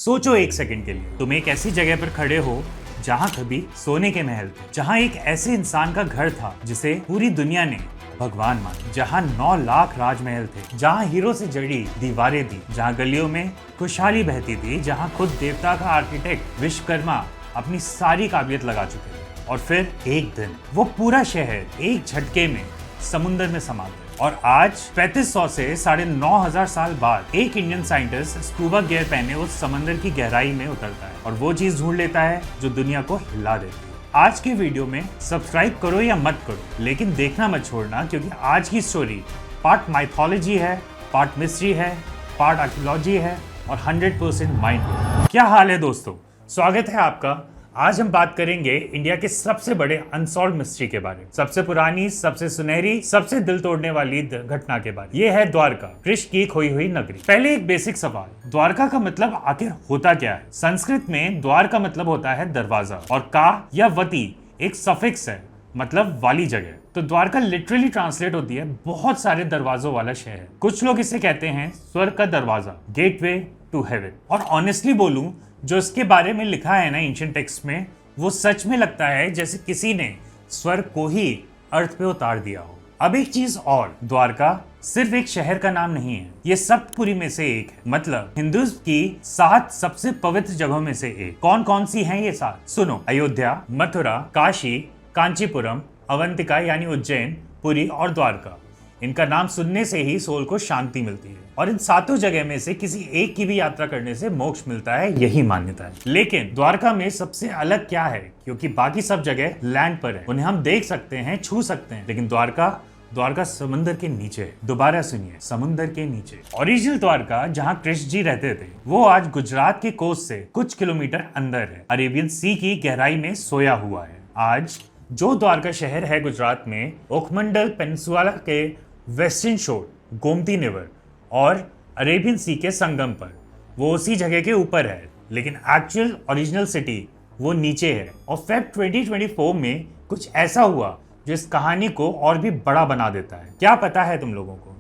सोचो एक सेकंड के लिए, तुम एक ऐसी जगह पर खड़े हो जहाँ कभी सोने के महल थे, जहाँ एक ऐसे इंसान का घर था जिसे पूरी दुनिया ने भगवान माना, जहाँ 9 लाख राजमहल थे, जहाँ हीरो से जड़ी दीवारें थी, जहाँ गलियों में खुशहाली बहती थी, जहाँ खुद देवता का आर्किटेक्ट विश्वकर्मा अपनी सारी काबिलियत लगा चुके थे। और फिर एक दिन वो पूरा शहर एक झटके में समुंदर में समा गया। और आज 3500 से 9,500 साल बाद एक इंडियन साइंटिस्ट स्कूबा गियर पहने उस समंदर की गहराई में उतरता है और वो चीज ढूंढ लेता है जो दुनिया को हिला देती है। आज के वीडियो में सब्सक्राइब करो या मत करो, लेकिन देखना मत छोड़ना, क्योंकि आज की स्टोरी पार्ट माइथोलॉजी है, पार्ट मिस्ट्री है, पार्ट आर्कियोलॉजी है और 100% माइंड। क्या हाल है दोस्तों, स्वागत है आपका। आज हम बात करेंगे इंडिया के सबसे बड़े अनसॉल्व मिस्ट्री के बारे में, सबसे पुरानी, सबसे सुनहरी, सबसे दिल तोड़ने वाली घटना के बारे में। ये है द्वारका, कृष्ण की खोई हुई नगरी। पहले एक बेसिक सवाल, द्वारका का मतलब आखिर होता क्या है? संस्कृत में द्वार का मतलब होता है दरवाजा और का या वती एक सफिक्स है, मतलब वाली जगह। तो द्वारका लिटरली ट्रांसलेट होती है बहुत सारे दरवाजों वाला शहर। कुछ लोग इसे कहते हैं स्वर्ग का दरवाजा, गेटवे टू हेवन। और ऑनेस्टली बोलूं, जो इसके बारे में लिखा है ना एंशिएंट टेक्स्ट में, वो सच में लगता है जैसे किसी ने स्वर्ग को ही अर्थ पे उतार दिया हो। अब एक चीज और, द्वारका सिर्फ एक शहर का नाम नहीं है, ये सप्तपुरी में से एक है, मतलब हिंदू की 7 सबसे पवित्र जगहों में से एक। कौन कौन सी हैं ये 7? सुनो, अयोध्या, मथुरा, काशी, कांचीपुरम, अवंतिका यानी उज्जैन, पुरी और द्वारका। इनका नाम सुनने से ही सोल को शांति मिलती है और इन 7 जगह में से किसी एक की भी यात्रा करने से मोक्ष मिलता है, यही मान्यता है। लेकिन द्वारका में सबसे अलग क्या है? क्योंकि बाकी सब जगह लैंड पर है, उन्हें हम देख सकते हैं, छू सकते हैं, लेकिन द्वारका समुद्र के नीचे है। दोबारा सुनिए, समुद्र के नीचे। ओरिजिनल द्वारका, जहाँ कृष्ण जी रहते थे, वो आज गुजरात के कोस्ट से कुछ किलोमीटर अंदर है, अरेबियन सी की गहराई में सोया हुआ है। आज जो द्वारका शहर है गुजरात में, ओखमंडल पेनिनसुला के वेस्टर्न शोर, गोमती रिवर और अरेबियन सी के संगम पर, वो उसी जगह के ऊपर है, लेकिन एक्चुअल ओरिजिनल सिटी वो नीचे है। और फेब 2024 में कुछ ऐसा हुआ जो इस कहानी को और भी बड़ा बना देता है। क्या पता है तुम लोगों को?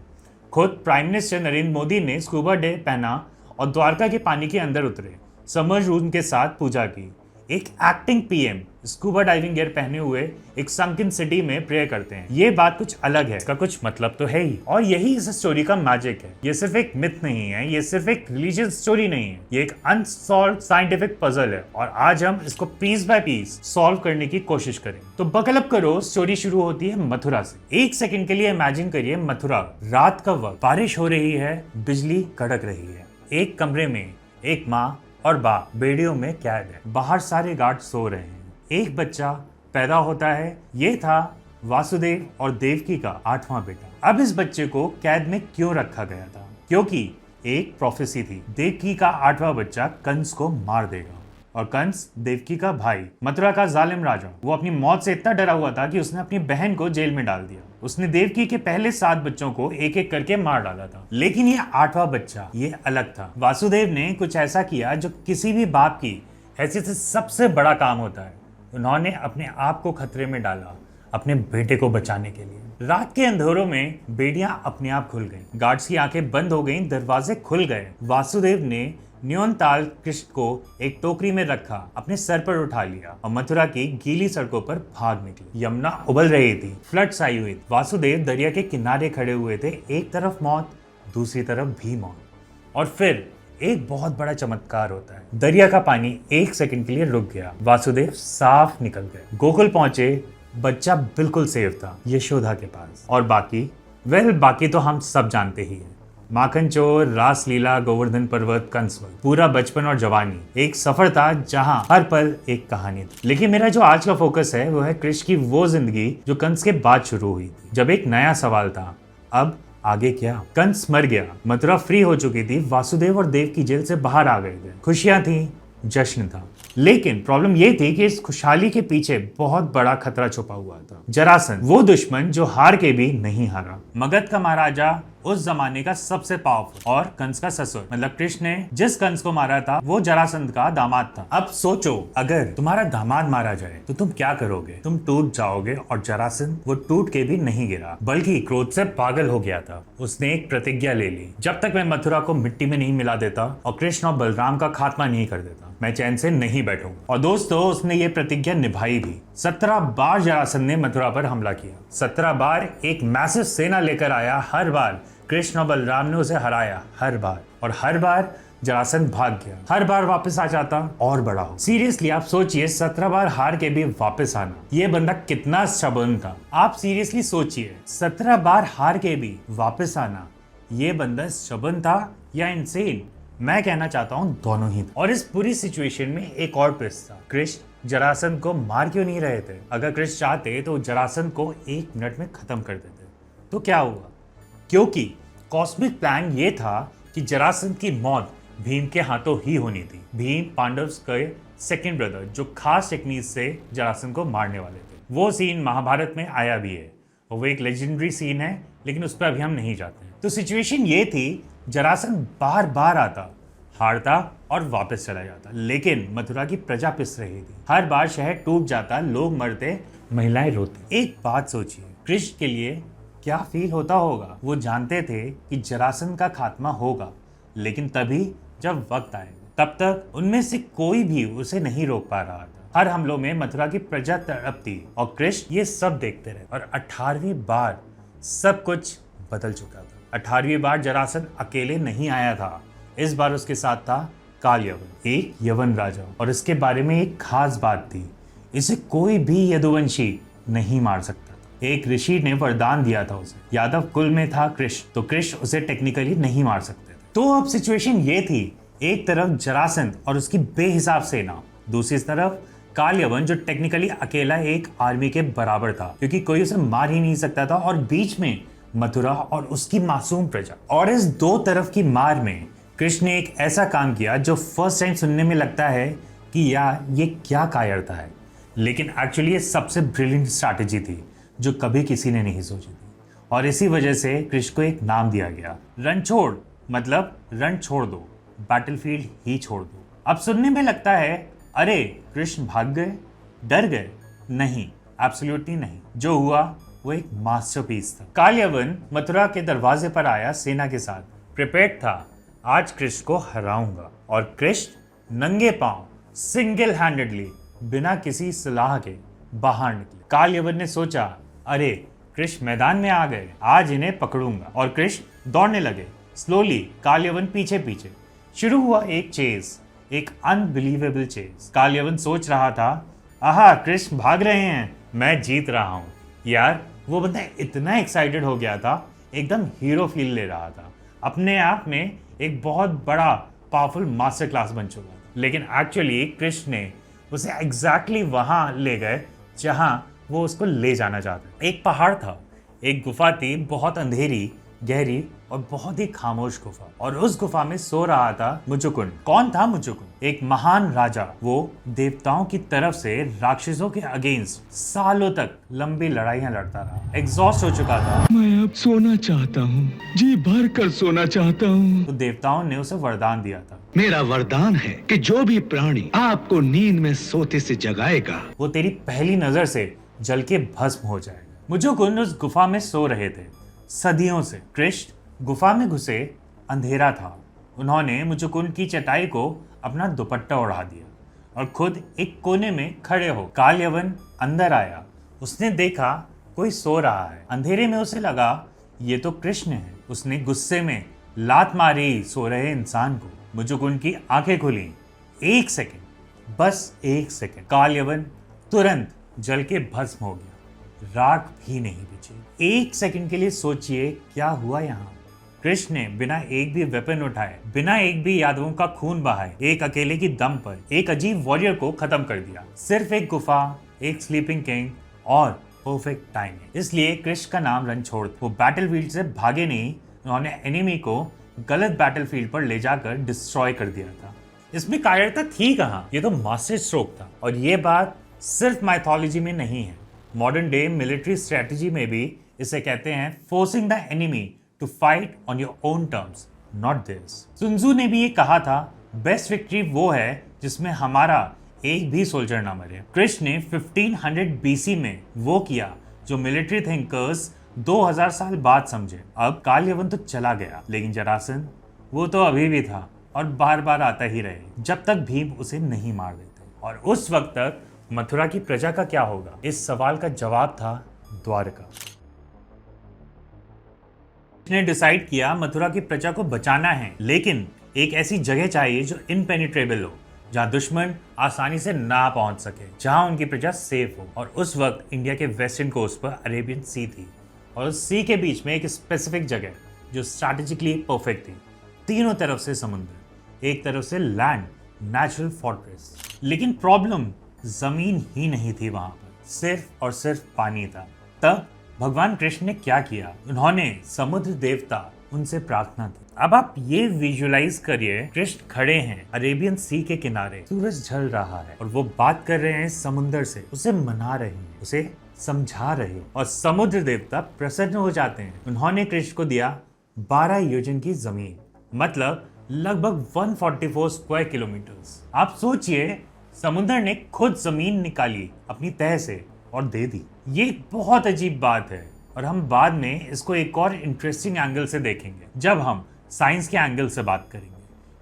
खुद प्राइम मिनिस्टर नरेंद्र मोदी ने स्कूबा डे पहना और द्वारका के पानी के अंदर उतरे, समरजून के साथ पूजा की। एक acting PM scuba diving gear पहने हुए एक संकिन सिटी में प्रे करते हैं। ये बात कुछ अलग है, इसका कुछ मतलब तो है ही। और यही इस स्टोरी का मैजिक है। ये सिर्फ एक मिथ नहीं है, ये सिर्फ एक रिलीजियस स्टोरी नहीं है, ये एक अनसॉल्व साइंटिफिक पजल है और आज हम इसको पीस बाय पीस सॉल्व करने की कोशिश करें। तो बकल अप करो, स्टोरी शुरू होती है मथुरा से। एक सेकंड के लिए इमेजिन करिए मथुरा, रात का वक्त, बारिश हो रही है, बिजली कड़क रही है। एक कमरे में एक माँ और बाप बेड़ियों में कैद है, बाहर सारे गार्ड सो रहे हैं। एक बच्चा पैदा होता है, ये था वासुदेव और देवकी का 8वां बेटा। अब इस बच्चे को कैद में क्यों रखा गया था? क्योंकि एक प्रोफेसी थी, देवकी का 8वां बच्चा कंस को मार देगा। और कंस देवकी का भाई, मथुरा का जालिम राजा, वो अपनी मौत से इतना डरा हुआ था कि उसने अपनी बहन को जेल में डाल दिया। उसने देवकी के पहले 7 बच्चों को एक एक करके मार डाला था, लेकिन ये 8वां बच्चा ये अलग था। वासुदेव ने कुछ ऐसा किया जो किसी भी बाप की हैसियत से सबसे बड़ा काम होता है। उन्होंने अपने आप को खतरे में डाला अपने बेटे को बचाने के लिए। रात के अंधेरों में बेड़ियां अपने आप खुल गईं, गार्ड्स की आंखें बंद हो गईं, दरवाजे खुल गए। वासुदेव ने न्योनताल कृष्ण को एक टोकरी में रखा, अपने सर पर उठा लिया और मथुरा की गीली सड़कों पर भाग निकली। यमुना उबल रही थी, फ्लड्स आई हुई थी। वासुदेव दरिया के किनारे खड़े हुए थे, एक तरफ मौत, दूसरी तरफ भी मौत। और फिर एक बहुत बड़ा चमत्कार होता है, दरिया का पानी एक सेकंड के लिए रुक गया, वासुदेव साफ निकल गए। गोकुल पहुंचे, बच्चा बिल्कुल सेफ था, यशोदा के पास। और बाकी तो हम सब जानते ही हैं। माखन चोर, रासलीला, गोवर्धन पर्वत, कंसवध, पूरा बचपन और जवानी एक सफर था जहां हर पल एक कहानी थी। लेकिन मेरा जो आज का फोकस है वो है कृष्ण की वो जिंदगी जो कंस के बाद शुरू हुई थी, जब एक नया सवाल था, अब आगे क्या? कंस मर गया, मथुरा फ्री हो चुकी थी, वासुदेव और देवकी जेल से बाहर आ गए थे, खुशियां थी, जश्न था। लेकिन प्रॉब्लम ये थी कि इस खुशहाली के पीछे बहुत बड़ा खतरा छुपा हुआ था। जरासंध, वो दुश्मन जो हार के भी नहीं हारा। मगध का महाराजा उस जमाने का सबसे पावरफुल और कंस का ससुर, मतलब कृष्ण ने जिस कंस को मारा था वो जरासंध का दामाद था। अब सोचो, अगर तुम्हारा दामाद मारा जाए तो तुम क्या करोगे? तुम टूट जाओगे। और जरासंध वो टूट के भी नहीं गिरा, बल्कि क्रोध से पागल हो गया था। उसने एक प्रतिज्ञा ले ली, जब तक मैं मथुरा को मिट्टी में नहीं मिला देता और कृष्ण और बलराम का खात्मा नहीं कर देता, मैं चैन से नहीं बैठूंगा। और दोस्तों, उसने ये प्रतिज्ञा निभाई भी। 17 बार जरासंध ने मथुरा पर हमला किया। 17 बार एक मैसिव सेना लेकर आया। हर बार कृष्ण और बलराम ने उसे हराया, हर बार। और हर बार जरासंध भाग गया, हर बार वापस आ जाता और बड़ा हो। सीरियसली आप सोचिए, 17 बार हार के भी वापस आना, ये बंदा कितना stubborn था। आप सीरियसली सोचिए, 17 बार हार के भी वापस आना, ये बंदा stubborn था या इंसेन? मैं कहना चाहता हूँ दोनों ही। और इस पूरी सिचुएशन में एक और ट्विस्ट था। कृष्ण जरासंध को मार क्यों नहीं रहे थे? अगर कृष्ण चाहते तो जरासंध को 1 मिनट में खत्म कर देते। तो क्या हुआ? क्योंकि कॉस्मिक प्लान ये था कि जरासंध की मौत भीम के हाथों ही होनी थी। भीम पांडव के सेकंड ब्रदर, जो खास टेक्निक से जरासंध को मारने वाले थे। वो सीन महाभारत में आया भी है और वो एक लेजेंडरी सीन है, लेकिन उस पर अभी हम नहीं जाते हैं। तो सिचुएशन ये थी, जरासंध बार बार आता, हारता और वापस चला जाता, लेकिन मथुरा की प्रजा पिस रही थी। हर बार शहर टूट जाता, लोग मरते, महिलाएं रोती। एक बात सोचिए, कृष्ण के लिए क्या फील होता होगा? वो जानते थे कि जरासंध का खात्मा होगा, लेकिन तभी जब वक्त आएगा, तब तक उनमें से कोई भी उसे नहीं रोक पा रहा था। हर हमलों में मथुरा की प्रजा तड़पती और कृष्ण ये सब देखते रहे। और 18वीं बार सब कुछ बदल चुका था। 18वीं बार जरासंध अकेले नहीं आया था। इस बार उसके साथ था काल यवन, एक यवन राजा। और इसके बारे में एक खास बात थी, इसे कोई भी यदुवंशी नहीं मार सकता था। एक ऋषि ने वरदान दिया था उसे। यादव कुल में था कृष्ण, तो कृष्ण उसे टेक्निकली नहीं मार सकते थे। तो अब सिचुएशन ये थी, एक तरफ जरासंध और उसकी बेहिसाब सेना, दूसरी तरफ काल यवन जो टेक्निकली अकेला एक आर्मी के बराबर था, क्योंकि कोई उसे मार ही नहीं सकता था, और बीच में मथुरा और उसकी मासूम प्रजा। और इस दो तरफ की मार में कृष्ण ने एक ऐसा काम किया जो फर्स्ट टाइम सुनने में लगता है कि यार ये क्या कायरता है, लेकिन एक्चुअली ये सबसे ब्रिलियंट स्ट्रैटेजी थी जो कभी किसी ने नहीं सोची थी। और इसी वजह से कृष्ण को एक नाम दिया गया, रणछोड़, मतलब रण छोड़ दो, बैटलफील्ड ही छोड़ दो। अब सुनने में लगता है अरे कृष्ण भाग गए, डर गए? नहीं, एब्सोल्युटली नहीं। जो हुआ वो एक मास्टरपीस था। काल यवन मथुरा के दरवाजे पर आया सेना के साथ, प्रिपेयर्ड था, आज कृष्ण को हराऊंगा। और कृष्ण नंगे पांव सिंगल हैंडेडली बिना किसी सलाह के बाहर निकले। काल यवन ने सोचा अरे कृष्ण मैदान में आ गए, आज इन्हें पकड़ूंगा। और कृष्ण दौड़ने लगे स्लोली, काल यवन पीछे पीछे। शुरू हुआ एक चेस, एक अनबिलीवेबल चेस। काल यवन सोच रहा था आहा कृष्ण भाग रहे हैं, मैं जीत रहा हूँ। यार वो बंदा इतना एक्साइटेड हो गया था, एकदम हीरो फील ले रहा था। अपने आप में एक बहुत बड़ा पावरफुल मास्टर क्लास बन चुका था। लेकिन एक्चुअली कृष्ण ने उसे एग्जैक्टली वहां ले गए जहां वो उसको ले जाना चाहते। एक पहाड़ था, एक गुफा थी, बहुत अंधेरी, गहरी और बहुत ही खामोश गुफा। और उस गुफा में सो रहा था मुचुकुंद। कौन था मुचुकुंद? एक महान राजा। वो देवताओं की तरफ से राक्षसों के अगेंस्ट सालों तक लंबी लड़ाइयां लड़ता रहा। एग्जॉस्ट हो चुका था। मैं अब सोना चाहता हूँ, जी भर कर सोना चाहता हूँ। तो देवताओं ने उसे वरदान दिया था, मेरा वरदान है कि जो भी प्राणी आपको नींद में सोते से जगाएगा, वो तेरी पहली नजर से जल के भस्म हो जाएगा। मुचुकुंद उस गुफा में सो रहे थे सदियों से। कृष्ण गुफा में घुसे, अंधेरा था। उन्होंने मुचुकुंद की चटाई को अपना दुपट्टा ओढ़ा दिया और खुद एक कोने में खड़े हो। काल यवन अंदर आया, उसने देखा कोई सो रहा है। अंधेरे में उसे लगा ये तो कृष्ण है। उसने गुस्से में लात मारी सो रहे इंसान को। मुचुकुंद की आंखें खुली। 1 सेकंड, बस 1 सेकंड, काल यवन तुरंत जल के भस्म हो गया, राख भी नहीं बची। 1 सेकंड के लिए सोचिए क्या हुआ यहाँ। कृष्ण ने बिना एक भी वेपन उठाए, बिना एक भी यादवों का खून बहाए, एक अकेले की दम पर एक अजीब वॉरियर को खत्म कर दिया। सिर्फ एक गुफा, एक स्लीपिंग किंग और परफेक्ट टाइमिंग। इसलिए कृष्ण का नाम रणछोड़। वो बैटलफील्ड से भागे नहीं, उन्होंने एनिमी को गलत बैटलफील्ड पर ले जाकर डिस्ट्रॉय कर दिया था। इसमें कायरता थी कहाँ? ये तो मास्टर स्ट्रोक था। और ये बात सिर्फ माइथोलॉजी में नहीं है, मॉडर्न डे मिलिट्री स्ट्रेटजी में भी इसे कहते हैं forcing the enemy to fight on your own terms, not this. Sun Tzu ने भी ये कहा था, बेस्ट विक्ट्री वो है जिसमें हमारा एक भी सोल्जर ना मरे। कृष्ण ने 1500 BC में वो किया जो मिलिट्री थिंकर्स 2000 साल बाद समझे। अब काल यवन तो चला गया, लेकिन जरासंध वो तो अभी भी था और बार बार आता ही रहे जब तक भीम उसे नहीं मार देते। और उस वक्त तक मथुरा की प्रजा का क्या होगा? इस सवाल का जवाब था द्वारका। ने डिसाइड किया मथुरा की प्रजा को बचाना है, लेकिन एक ऐसी जगह चाहिए जो इनपेनिट्रेबल हो, जहां दुश्मन आसानी से ना पहुंच सके, जहां उनकी प्रजा सेफ हो। और उस वक्त इंडिया के वेस्टर्न कोस्ट पर अरेबियन सी थी और उस सी के बीच में एक स्पेसिफिक जगह जो स्ट्रैटेजिकली परफेक्ट थी। तीनों तरफ से समुद्र, एक तरफ से लैंड, नेचुरल फोर्ट्रेस। लेकिन प्रॉब्लम जमीन ही नहीं थी, वहां पर सिर्फ और सिर्फ पानी था। तब भगवान कृष्ण ने क्या किया? उन्होंने समुद्र देवता उनसे प्रार्थना की। अब आप ये विजुअलाइज करिए, कृष्ण खड़े हैं अरेबियन सी के किनारे, सूरज ढल रहा है और वो बात कर रहे हैं समुद्र से, उसे मना रहे हैं, उसे समझा रहे हैं और समुद्र देवता प्रसन्न हो जाते हैं। उन्होंने कृष्ण को दिया 12 योजन की जमीन, मतलब लगभग 144 स्क्वायर किलोमीटर्स। आप सोचिए, समुद्र ने खुद जमीन निकाली अपनी तह से और दे दी। ये बहुत अजीब बात है और हम बाद में इसको एक और इंटरेस्टिंग एंगल से देखेंगे जब हम साइंस के एंगल से बात करेंगे,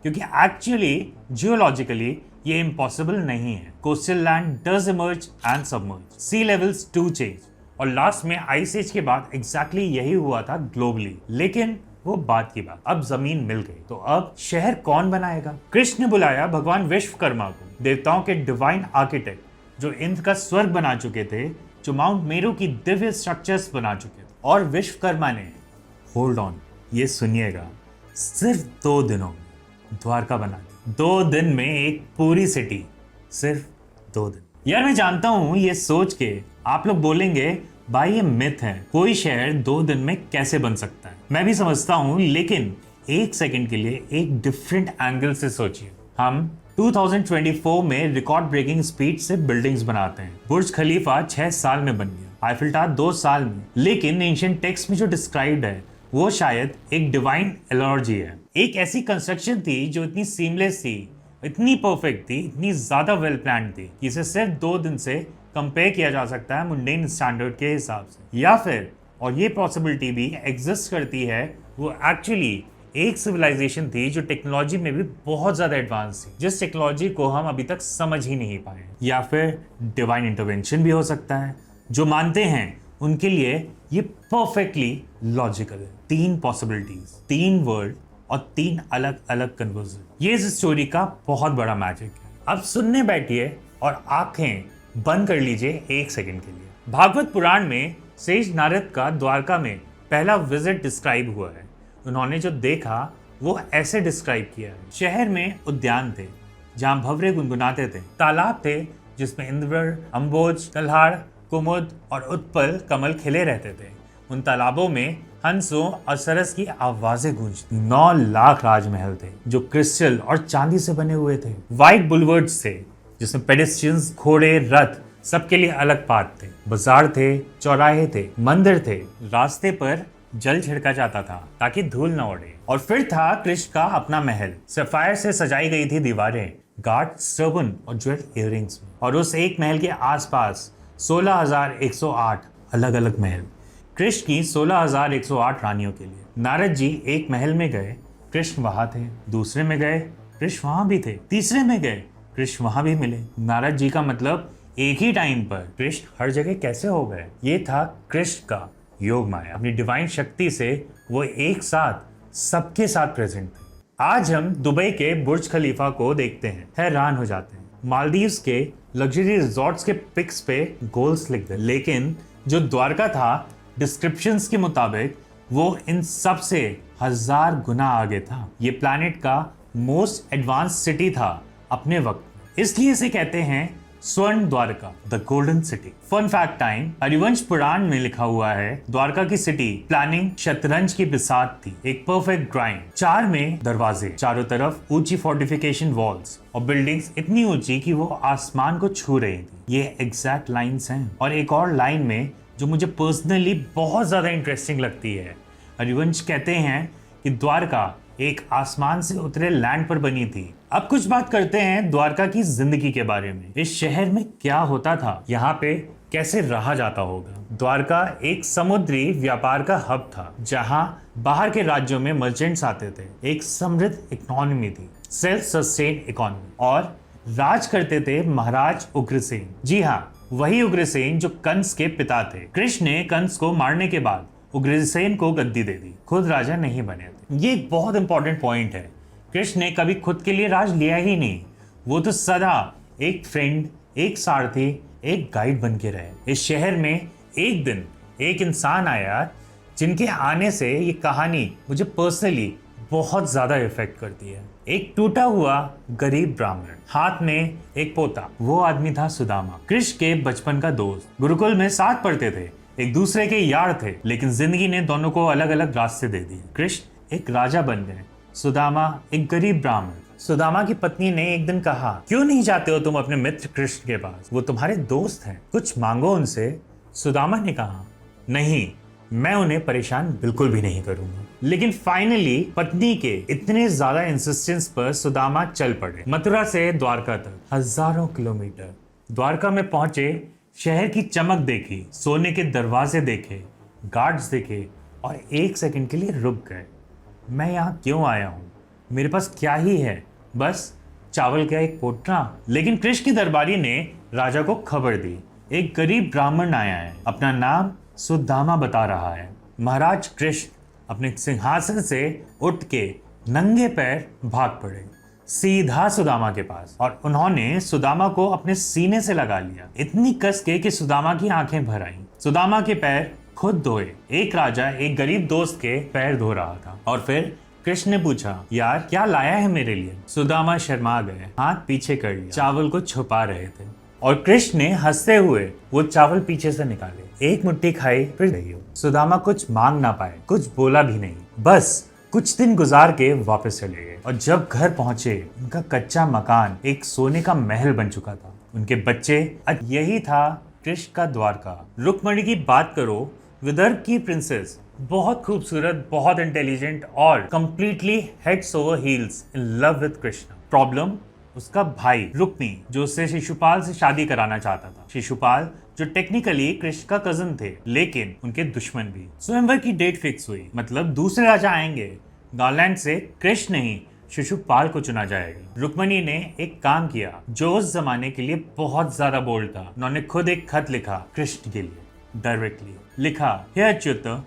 क्योंकि एक्चुअली जियोलॉजिकली ये इम्पॉसिबल नहीं है। Coastal land does emerge and submerge, sea levels do change, और लास्ट में आइस एज के बाद एग्जैक्टली यही हुआ था ग्लोबली। लेकिन वो बात की बात, अब जमीन मिल गई, तो अब शहर कौन बनाएगा? कृष्ण ने बुलाया भगवान विश्वकर्मा को, देवताओं के डिवाइन आर्किटेक्ट जो इंद्र का स्वर्ग बना चुके थे, जो माउंट मेरू की दिव्य स्ट्रक्चर्स बना चुके थे। और विश्वकर्मा ने, होल्ड ऑन, ये सुनिएगा, सिर्फ 2 दिनों में द्वारका बना दी। 2 दिन में एक पूरी सिटी, सिर्फ 2 दिन। यार मैं जानता हूं ये सोच के आप लोग बोलेंगे भाई ये मिथ है, कोई शहर 2 दिन में कैसे बन सकता है। मैं भी समझता हूं, लेकिन एक सेकंड के लिए एक डिफरेंट एंगल से सोचिए। हम 2024 में रिकॉर्ड ब्रेकिंग स्पीड से बिल्डिंग्स बनाते हैं। बुर्ज खलीफा 6 साल में बन गया, आईफिल टावर 2 साल में, लेकिन एंशिएंट टेक्स्ट में जो डिस्क्राइब्ड है वो शायद एक डिवाइन एलर्जी है। एक ऐसी कंस्ट्रक्शन थी जो इतनी सीमलेस थी, इतनी परफेक्ट थी, इतनी ज्यादा वेल प्लान थी कि इसे सिर्फ 2 दिन से कंपेयर किया जा सकता है मुंडेन स्टैंडर्ड के हिसाब से। या फिर, और ये पॉसिबिलिटी भी एग्जिस्ट करती है, वो एक्चुअली एक सिविलाइजेशन थी जो टेक्नोलॉजी में भी बहुत ज्यादा एडवांस थी, जिस टेक्नोलॉजी को हम अभी तक समझ ही नहीं पाए। या फिर डिवाइन इंटरवेंशन भी हो सकता है। जो मानते हैं उनके लिए ये परफेक्टली लॉजिकल है। 3 पॉसिबिलिटीज, 3 वर्ल्ड और 3 अलग अलग कन्वर्जन, ये इस स्टोरी का बहुत बड़ा मैजिक है। अब सुनने बैठिए और आंखें बंद कर लीजिए एक सेकंड के लिए। भागवत पुराण में सेज नारद का द्वारका में पहला विजिट डिस्क्राइब हुआ है। उन्होंने जो देखा वो ऐसे डिस्क्राइब किया है। शहर में उद्यान थे जहाँ भंवरे गुनगुनाते थे, तालाब थे जिसमें इंद्र, अम्बोज, कल्हाड़, कुमुद और उत्पल कमल खिले रहते थे। उन तालाबों में हंसों और सरस की आवाजें गूंजती। 9 लाख राजमहल थे जो क्रिस्टल और चांदी से बने हुए थे। वाइट बुलवर्ड्स थे जिसमें पेडेस्ट्रियंस, घोड़े, रथ, सबके लिए अलग पाथ थे। बाजार थे, चौराहे थे, मंदिर थे, रास्ते पर जल छिड़का जाता था ताकि धूल न उड़े। और फिर था कृष्ण का अपना महल, सफायर से सजाई गई थी दीवारें, गार्ड, सर्वन और ज्वेल इयररिंग्स में। और उस एक महल के आसपास 16,108 अलग अलग महल, कृष्ण की 16,108 रानियों के लिए। नारद जी एक महल में गए, कृष्ण वहां थे। दूसरे में गए, कृष्ण वहां भी थे। तीसरे में गए, कृष्ण वहां भी मिले। नारद जी का मतलब एक ही टाइम पर कृष्ण हर जगह कैसे हो गए? ये था कृष्ण का योग माया। अपनी डिवाइन शक्ति से वो एक साथ सबके साथ प्रेजेंट थे। आज हम दुबई के बुर्ज खलीफा को देखते हैं, हैरान हो जाते हैं। मालदीव्स के लग्जरी रिजॉर्ट्स के पिक्स पे गोल्स लिख दे, लेकिन जो द्वारका था डिस्क्रिप्शंस के मुताबिक वो इन सब से 1000 गुना आगे था। ये प्लैनेट का मोस्ट एडवांस सिटी था अपने वक्त में, इसलिए इसे कहते हैं Swarna Dwarka, the golden city. Fun fact time, Harivansh Purana में लिखा हुआ है द्वारका की सिटी प्लानिंग शतरंज की बिसात थी, एक परफेक्ट ग्राइंड। 4 में दरवाजे, चारों तरफ ऊंची फोर्टिफिकेशन वॉल्स और बिल्डिंग्स इतनी ऊंची कि वो आसमान को छू रही थी। ये एग्जैक्ट लाइन्स हैं। और एक और लाइन में जो मुझे पर्सनली बहुत ज्यादा इंटरेस्टिंग लगती है, हरिवंश कहते हैं कि द्वारका एक आसमान से उतरे लैंड पर बनी थी। अब कुछ बात करते हैं द्वारका की जिंदगी के बारे में। इस शहर में क्या होता था, यहाँ पे कैसे रहा जाता होगा। द्वारका एक समुद्री व्यापार का हब था, जहाँ बाहर के राज्यों में मर्चेंट्स आते थे। एक समृद्ध इकोनॉमी थी, सेल्फ सस्टेन इकोनॉमी, और राज करते थे महाराज उग्रसेन। जी हाँ, वही उग्रसेन जो कंस के पिता थे। कृष्ण ने कंस को मारने के बाद उग्रसेन को गद्दी दे दी, खुद राजा नहीं बने थे। ये एक बहुत इंपॉर्टेंट पॉइंट है। कृष्ण ने कभी खुद के लिए राज लिया ही नहीं, वो तो सदा एक फ्रेंड, एक सारथी, एक गाइड बन के रहे। इस शहर में एक दिन एक इंसान आया जिनके आने से ये कहानी मुझे पर्सनली बहुत ज्यादा इफेक्ट करती है। एक टूटा हुआ गरीब ब्राह्मण, हाथ में एक पोता। वो आदमी था सुदामा, कृष्ण के बचपन का दोस्त। गुरुकुल में साथ पढ़ते थे, एक दूसरे के यार थे, लेकिन जिंदगी ने दोनों को अलग अलग रास्ते दे दिए। कृष्ण एक राजा बन गए, सुदामा एक गरीब ब्राह्मण। सुदामा की पत्नी ने एक दिन कहा, क्यों नहीं जाते हो तुम अपने मित्र कृष्ण के पास, वो तुम्हारे दोस्त हैं, कुछ मांगो उनसे। सुदामा ने कहा, नहीं, मैं उन्हें परेशान बिल्कुल भी नहीं करूंगा। लेकिन फाइनली पत्नी के इतने ज्यादा इंसिस्टेंस पर सुदामा चल पड़े। मथुरा से द्वारका तक हजारों किलोमीटर। द्वारका में पहुंचे, शहर की चमक देखी, सोने के दरवाजे देखे, गार्ड्स देखे, और एक सेकंड के लिए रुक गए। मैं यहाँ क्यों आया हूँ, मेरे पास क्या ही है, बस चावल का एक पोटला। लेकिन कृष्ण की दरबारी ने राजा को खबर दी, एक गरीब ब्राह्मण आया है, अपना नाम सुदामा बता रहा है। महाराज कृष्ण अपने सिंहासन से उठ के नंगे पैर भाग पड़े सीधा सुदामा के पास, और उन्होंने सुदामा को अपने सीने से लगा लिया, इतनी कस के कि सुदामा की आंखें भर आईं। सुदामा के पैर खुद धोए। एक राजा एक गरीब दोस्त के पैर धो रहा था। और फिर कृष्ण ने पूछा, यार क्या लाया है मेरे लिए। सुदामा शर्मा गए, हाथ पीछे कर लिया, चावल को छुपा रहे थे। और कृष्ण ने हंसते हुए वो चावल पीछे से निकाले, एक मुट्ठी खाई, फिर नहीं हो। सुदामा कुछ मांग ना पाए, कुछ बोला भी नहीं, बस कुछ दिन गुजार के वापस चले गए। और जब घर पहुंचे, उनका कच्चा मकान एक सोने का महल बन चुका था, उनके बच्चे। यही था कृष्ण का द्वारका। रुक्मणी की बात करो, विदर्भ की प्रिंसेस, बहुत खूबसूरत, बहुत इंटेलिजेंट, और completely heads over heels in love with Krishna. Problem उसका भाई रुक्मी, जो उससे शिशुपाल से शादी कराना चाहता था। शिशुपाल जो टेक्निकली कृष्ण का कजन थे, लेकिन उनके दुश्मन भी। स्वयंवर की डेट फिक्स हुई, मतलब दूसरे राजा आएंगे। गारलैंड से कृष्ण नहीं, शिशुपाल को चुना जाएगा। रुक्मणी ने एक काम किया जो उस जमाने के लिए बहुत ज्यादा बोल्ड था। उन्होंने खुद एक खत लिखा कृष्ण के लिए, डायरेक्टली लिखा, हे अच्युत,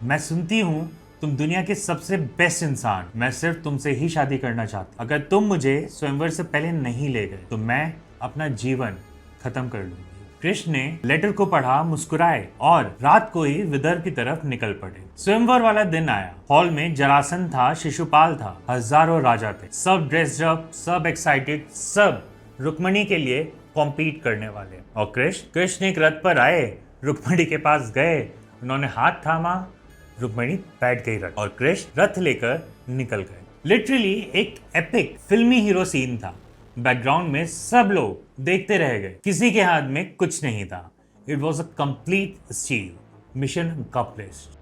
मैं सुनती हूँ तुम दुनिया के सबसे बेस्ट इंसान, मैं सिर्फ तुमसे ही शादी करना चाहती। अगर तुम मुझे स्वयंवर से पहले नहीं ले गए तो मैं अपना जीवन खत्म कर लूंगी। कृष्ण ने लेटर को पढ़ा, मुस्कुराए, और रात को ही विदर्भ की तरफ निकल पड़े। स्वयंवर वाला दिन आया। हॉल में जरासंध था, शिशुपाल था, हजारों राजा थे, सब ड्रेस्ड अप, सब एक्साइटेड, सब रुक्मणी के लिए कॉम्पीट करने वाले। और कृष्ण एक रथ पर आए, रुक्मणी के पास गए, उन्होंने हाथ थामा, रुक्मणी बैठ गई रथ, और कृष्ण रथ लेकर निकल गए। लिटरली एक एपिक फिल्मी हीरो सीन था। बैकग्राउंड में सब लोग देखते रह गए, किसी के हाथ में कुछ नहीं था। It was a complete achieve, mission accomplished.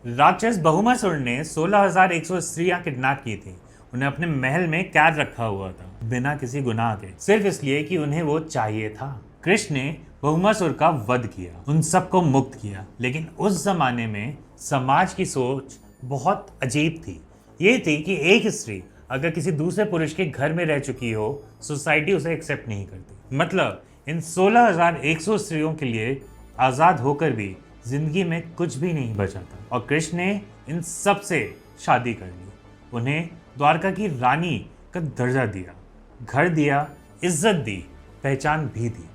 राक्षस बहुमासुर ने 16,100 स्त्रियां किडनैप की थी। उन्हें अपने महल में कैद रखा हुआ था, बिना किसी गुनाह के, सिर्फ इसलिए कि उन्हें वो चाहिए था। कृष्ण ने बहुमासुर का वध किया, उन सबको मुक्त किया। लेकिन उस जमाने में समाज की सोच बहुत अजीब थी। ये थी कि एक स्त्री अगर किसी दूसरे पुरुष के घर में रह चुकी हो, सोसाइटी उसे एक्सेप्ट नहीं करती। मतलब इन 16,100 स्त्रियों के लिए आज़ाद होकर भी जिंदगी में कुछ भी नहीं बचा था। और कृष्ण ने इन सब से शादी कर ली, उन्हें द्वारका की रानी का दर्जा दिया, घर दिया, इज्जत दी, पहचान भी दी।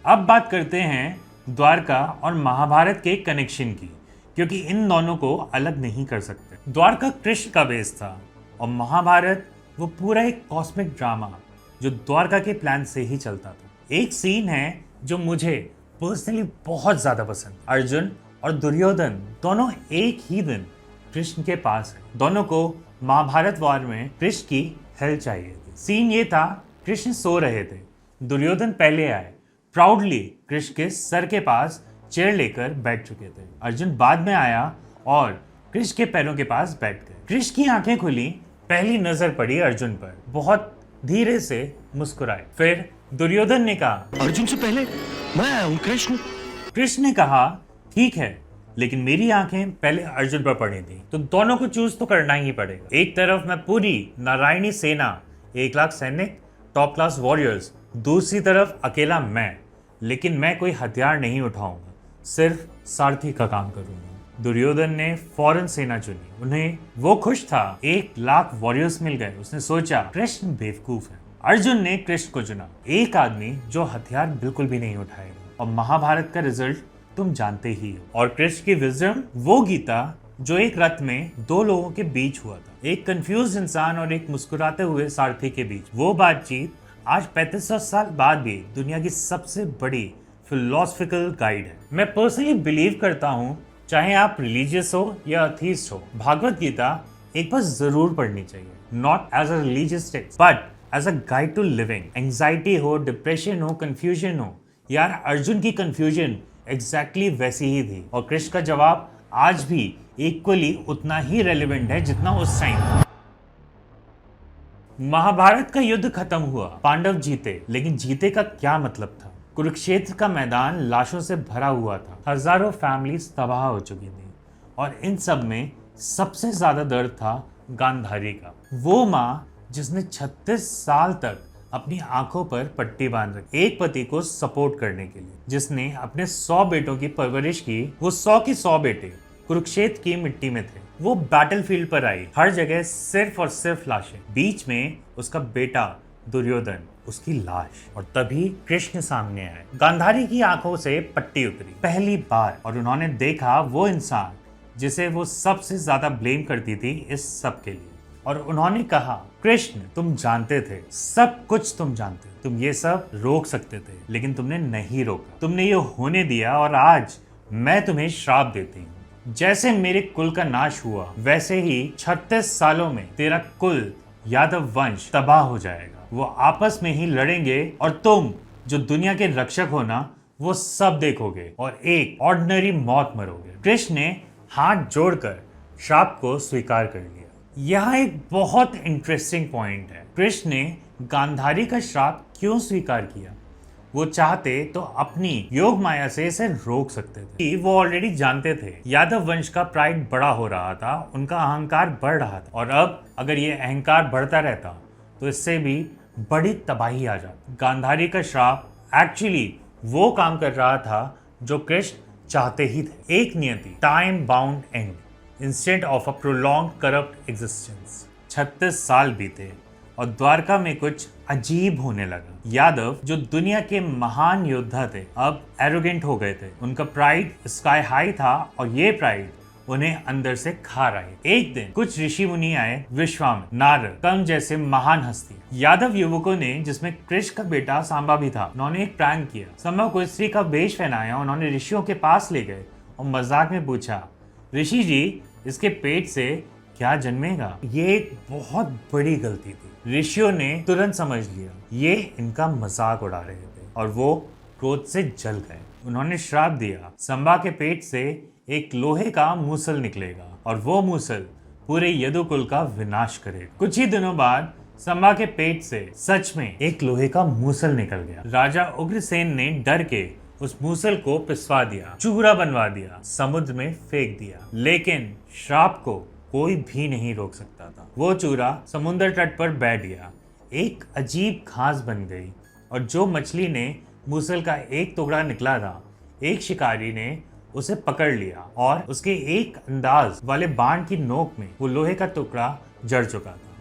अब बात करते हैं द्वारका और महाभारत के कनेक्शन की, क्योंकि इन दोनों को अलग नहीं कर सकते। द्वारका कृष्ण का बेस था और महाभारत वो पूरा एक कॉस्मिक ड्रामा जो द्वारका के प्लान से ही चलता था। एक सीन है जो मुझे पर्सनली बहुत ज्यादा पसंद। अर्जुन और दुर्योधन दोनों एक ही दिन कृष्ण के पास है। दोनों को महाभारत वॉर में कृष्ण की हेल्प चाहिए थी। सीन ये था, कृष्ण सो रहे थे, दुर्योधन पहले आए, प्राउडली कृष्ण के सर के पास चेयर लेकर बैठ चुके थे। अर्जुन बाद में आया और कृष्ण के पैरों के पास बैठ गए। कृष्ण की आंखें खुली, पहली नजर पड़ी अर्जुन पर, बहुत धीरे से मुस्कुराए। फिर दुर्योधन ने कहा, अर्जुन से पहले मैं हूं कृष्ण। कृष्ण ने कहा, ठीक है, लेकिन मेरी आंखें पहले अर्जुन पर पड़ी थी, तो दोनों को चूज तो करना ही पड़ेगा। एक तरफ मैं पूरी नारायणी सेना, 1 लाख सैनिक, टॉप क्लास वॉरियर्स, दूसरी तरफ अकेला मैं, लेकिन मैं कोई हथियार नहीं उठाऊंगा, सिर्फ सारथी का काम करूंगा। दुर्योधन ने फौरन सेना चुनी। उन्हें वो खुश था, 1 लाख वॉरियर्स मिल गए। उसने सोचा कृष्ण बेवकूफ है। अर्जुन ने कृष्ण को चुना, एक आदमी जो हथियार बिल्कुल भी नहीं उठाएगा। और महाभारत का रिजल्ट तुम जानते ही हो। और कृष्ण की विजडम, वो गीता जो एक रथ में 2 लोगों के बीच हुआ था, एक कंफ्यूज इंसान और एक मुस्कुराते हुए सारथी के बीच। वो बातचीत आज 3500 साल बाद भी दुनिया की सबसे बड़ी फिलोसफिकल गाइड है। मैं पर्सनली बिलीव करता हूँ, चाहे आप रिलीजियस हो या अथीस्ट हो, भागवत गीता एक बार जरूर पढ़नी चाहिए। Not as a religious text but as a guide to living. Anxiety हो, डिप्रेशन हो, कंफ्यूजन हो, यार अर्जुन की कंफ्यूजन एग्जैक्टली वैसी ही थी। और कृष्ण का जवाब आज भी इक्वली उतना ही रेलेवेंट है जितना उस टाइम। महाभारत का युद्ध खत्म हुआ, पांडव जीते, लेकिन जीते का क्या मतलब था? कुरुक्षेत्र का मैदान लाशों से भरा हुआ था, हजारों फैमिलीज तबाह हो चुकी थी, और इन सब में सबसे ज्यादा दर्द था गांधारी का। वो माँ जिसने 36 साल तक अपनी आंखों पर पट्टी बांध रखी, एक पति को सपोर्ट करने के लिए, जिसने अपने 100 बेटों की परवरिश की। वो 100 के 100 बेटे कुरुक्षेत्र की मिट्टी में थे। वो बैटलफील्ड पर आई, हर जगह सिर्फ और सिर्फ लाशें, बीच में उसका बेटा दुर्योधन, उसकी लाश। और तभी कृष्ण सामने आए। गांधारी की आंखों से पट्टी उतरी पहली बार, और उन्होंने देखा वो इंसान जिसे वो सबसे ज्यादा ब्लेम करती थी इस सब के लिए। और उन्होंने कहा, कृष्ण तुम जानते थे, सब कुछ तुम जानते, तुम ये सब रोक सकते थे, लेकिन तुमने नहीं रोका, तुमने ये होने दिया। और आज मैं तुम्हें श्राप देती हूँ, जैसे मेरे कुल का नाश हुआ, वैसे ही 36 सालों में तेरा कुल यादव वंश तबाह हो जाएगा। वो आपस में ही लड़ेंगे और तुम जो दुनिया के रक्षक हो ना, वो सब देखोगे और एक ऑर्डिनरी मौत मरोगे। कृष्ण ने हाथ जोड़कर श्राप को स्वीकार कर लिया। यहाँ एक बहुत इंटरेस्टिंग पॉइंट है। कृष्ण ने गांधारी का श्राप क्यों स्वीकार किया? वो चाहते तो अपनी योग माया से इसे रोक सकते थे। वो ऑलरेडी जानते थे यादव वंश का प्राइड बड़ा हो रहा था, उनका अहंकार बढ़ रहा था, और अब अगर ये अहंकार बढ़ता रहता तो इससे भी बड़ी तबाही आ जाती। गांधारी का श्राप एक्चुअली वो काम कर रहा था जो कृष्ण चाहते ही थे, एक नियति, time bound and instead of a prolong corrupt existence. 36 साल बीते और द्वारका में कुछ अजीब होने लगा। यादव जो दुनिया के महान योद्धा थे, अब एरोगेंट हो गए थे। उनका प्राइड स्काई हाई था और ये प्राइड उन्हें अंदर से खा रही। एक दिन कुछ ऋषि मुनि आए, विश्वामित्र, नारद, कंस जैसे महान हस्ती। यादव युवकों ने, जिसमें कृष्ण का बेटा सांबा भी था, उन्होंने एक प्रैंक किया। सांबा को स्त्री का वेश पहनाया, उन्होंने ऋषियों के पास ले गए और मजाक में पूछा, ऋषि जी इसके पेट से क्या जन्मेगा? ये एक बहुत बड़ी गलती थी। ऋषियों ने तुरंत समझ लिया ये इनका मजाक उड़ा रहे थे और वो क्रोध से जल गए। उन्होंने श्राप दिया, संबा के पेट से एक लोहे का मूसल निकलेगा और वो मूसल पूरे यदुकुल का विनाश करेगा। कुछ ही दिनों बाद संबा के पेट से सच में एक लोहे का मूसल निकल गया। राजा उग्रसेन ने डर के उस मूसल को पिसवा दिया, चूरा बनवा दिया, समुद्र में फेंक दिया, लेकिन श्राप को कोई भी नहीं रोक सकता था। वो चूरा समुद्र तट पर बैठ गया, एक अजीब घास बन गई, और जो मछली ने मूसल का एक टुकड़ा निकला था, एक शिकारी ने उसे पकड़ लिया और उसके एक अंदाज वाले बाण की नोक में वो लोहे का टुकड़ा जड़ चुका था।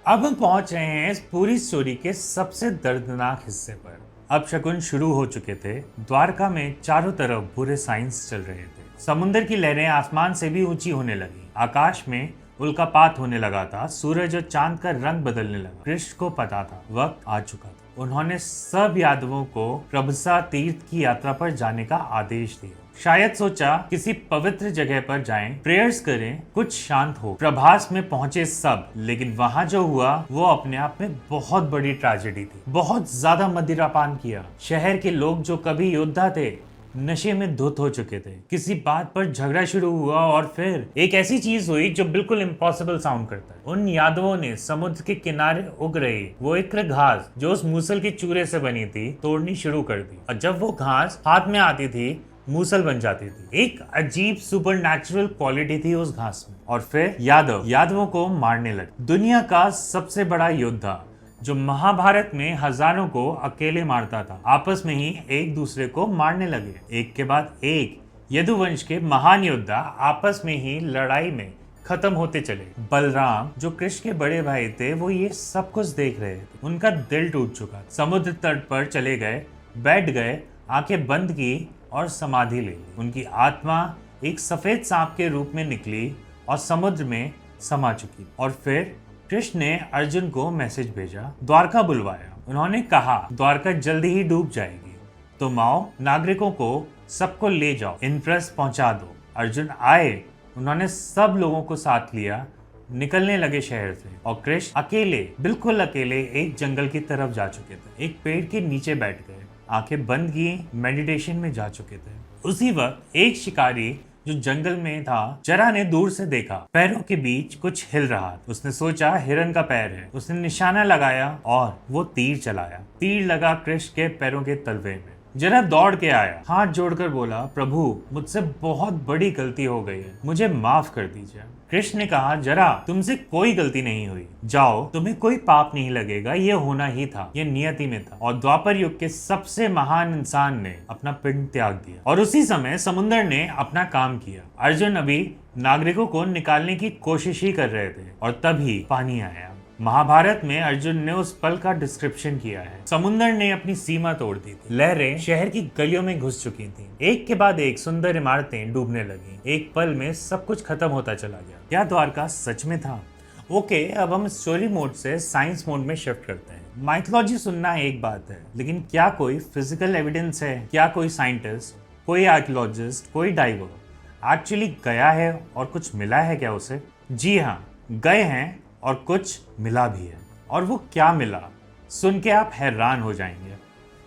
अब हम पहुंच रहे हैं इस पूरी स्टोरी के सबसे दर्दनाक हिस्से पर। अब शकुन शुरू हो चुके थे। द्वारका में चारों तरफ बुरे साइंस चल रहे थे। समुद्र की लहरें आसमान से भी ऊंची होने लगी। आकाश में उल्कापात होने लगा था। सूरज और चांद का रंग बदलने लगा। कृष्ण को पता था वक्त आ चुका था। उन्होंने सब यादवों को प्रभसा तीर्थ की यात्रा पर जाने का आदेश दिया। शायद सोचा किसी पवित्र जगह पर जाएं, प्रेयर्स करें, कुछ शांत हो। प्रभास में पहुंचे सब, लेकिन वहां जो हुआ वो अपने आप में बहुत बड़ी ट्रेजेडी थी। बहुत ज्यादा मदिरापान किया। शहर के लोग जो कभी योद्धा थे नशे में धुत हो चुके थे। किसी बात पर झगड़ा शुरू हुआ और फिर एक ऐसी चीज हुई जो बिल्कुल इम्पॉसिबल साउंड करता है। उन यादवों ने समुद्र के किनारे उग रही वो एक घास जो उस मूसल के चूरे से बनी थी तोड़नी शुरू कर दी, और जब वो घास हाथ में आती थी मूसल बन जाती थी। एक अजीब सुपरनैचुरल क्वालिटी थी उस घास में। और फिर यादवों को मारने लगे। दुनिया का सबसे बड़ा योद्धा जो महाभारत में हजारों को अकेले मारता था, आपस में ही एक दूसरे को मारने लगे। एक के बाद एक यदुवंश के महान योद्धा आपस में ही लड़ाई में खत्म होते चले। बलराम जो कृष्ण के बड़े भाई थे वो ये सब कुछ देख रहे थे। उनका दिल टूट चुका। समुद्र तट पर चले गए, बैठ गए, आंखें बंद की और समाधि ले ली। उनकी आत्मा एक सफेद सांप के रूप में निकली और समुद्र में समा चुकी। और फिर कृष्ण ने अर्जुन को मैसेज भेजा, द्वारका बुलवाया। उन्होंने कहा द्वारका जल्दी ही डूब जाएगी, तुम आओ, नागरिकों को सबको ले जाओ, इंद्रप्रस्थ पहुंचा दो। अर्जुन आए, उन्होंने सब लोगों को साथ लिया, निकलने लगे शहर से। और कृष्ण अकेले, बिल्कुल अकेले एक जंगल की तरफ जा चुके थे। एक पेड़ के नीचे बैठ गए, आंखें बंद की, मेडिटेशन में जा चुके थे। उसी वक्त एक शिकारी जो जंगल में था, जरा ने दूर से देखा, पैरों के बीच कुछ हिल रहा। उसने सोचा हिरन का पैर है। उसने निशाना लगाया और वो तीर चलाया। तीर लगा कृष्ण के पैरों के तलवे में। जरा दौड़ के आया, हाथ जोड़कर बोला, प्रभु मुझसे बहुत बड़ी गलती हो गई है, मुझे माफ कर दीजिए। कृष्ण ने कहा, जरा तुमसे कोई गलती नहीं हुई, जाओ, तुम्हें कोई पाप नहीं लगेगा, ये होना ही था, ये नियति में था। और द्वापर युग के सबसे महान इंसान ने अपना पिंड त्याग दिया। और उसी समय समुद्र ने अपना काम किया। अर्जुन अभी नागरिकों को निकालने की कोशिश ही कर रहे थे और तभी पानी आया। महाभारत में अर्जुन ने उस पल का डिस्क्रिप्शन किया है। समुद्र ने अपनी सीमा तोड़ दी थी। लहरें शहर की गलियों में घुस चुकी थीं। एक के बाद एक सुंदर इमारतें डूबने लगी। एक पल में सब कुछ खत्म होता चला गया। क्या द्वारका सच में था? ओके, अब हम स्टोरी मोड से साइंस मोड में शिफ्ट करते हैं। माइथोलॉजी सुनना एक बात है, लेकिन क्या कोई फिजिकल एविडेंस है? क्या कोई साइंटिस्ट, कोई आर्कियोलॉजिस्ट, कोई डाइवर एक्चुअली गया है और कुछ मिला है क्या उसे? जी हाँ, गए हैं और कुछ मिला भी है। और वो क्या मिला, सुन के आप हैरान हो जाएंगे।